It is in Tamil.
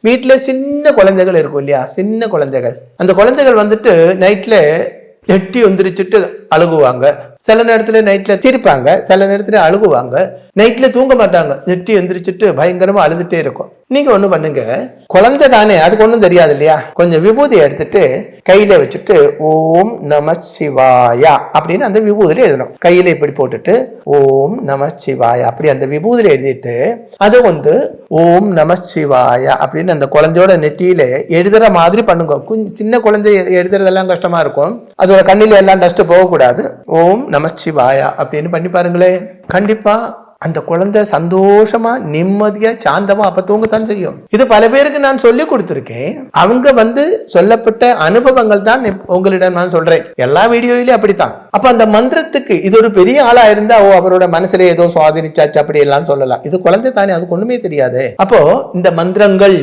வீட்டுல சின்ன குழந்தைகள் இருக்கும் இல்லையா, சின்ன குழந்தைகள். அந்த குழந்தைகள் வந்துட்டு நைட்ல நெட்டி வந்துருச்சுட்டு அழுகுவாங்க, சில நேரத்துல நைட்ல சிரிப்பாங்க, சில நேரத்துல அழுகுவாங்க, நைட்ல தூங்க மாட்டாங்க, நெட்டி எந்திரிச்சிட்டு பயங்கரமா அழுதுட்டே இருக்கும். நீங்க ஒண்ணு பண்ணுங்க, குழந்தை தானே, அதுக்கு ஒண்ணும் தெரியாது இல்லையா, கொஞ்சம் விபூதி எடுத்துட்டு கையில வச்சுட்டு ஓம் நம சிவாயா அப்படின்னு அந்த விபூதியில எழுதணும். கையில இப்படி போட்டுட்டு ஓம் நம சிவாயா அப்படி அந்த விபூதியில எழுதிட்டு அது வந்து ஓம் நம சிவாயா அப்படின்னு அந்த குழந்தையோட நெட்டியில எழுதுற மாதிரி பண்ணுங்க. சின்ன குழந்தை எழுதுறதெல்லாம் கஷ்டமா இருக்கும், அதோட கண்ணில எல்லாம் டஸ்ட் போகக்கூடாது. ஓம் நமச்சிவாயா அப்படின்னு பண்ணி பாருங்களேன். கண்டிப்பா அந்த குழந்தை சந்தோஷமா நிம்மதியா சாந்தமா அப்ப தூங்கத்தான் செய்யும். இது பல பேருக்கு நான் சொல்லி கொடுத்துருக்கேன். அவங்க வந்து சொல்லப்பட்ட அனுபவங்கள் தான் உங்களிடம் நான் சொல்றேன். எல்லா வீடியோயிலும் அப்படித்தான். அப்ப அந்த மந்திரத்துக்கு இது ஒரு பெரிய ஆளா இருந்தா அவரோட மனசுல ஏதோ சுவாதீனிச்சாச்சு அப்படி எல்லாம் சொல்லலாம். இது குழந்தை தானே, அதுக்கு ஒண்ணுமே தெரியாது. அப்போ இந்த மந்திரங்கள்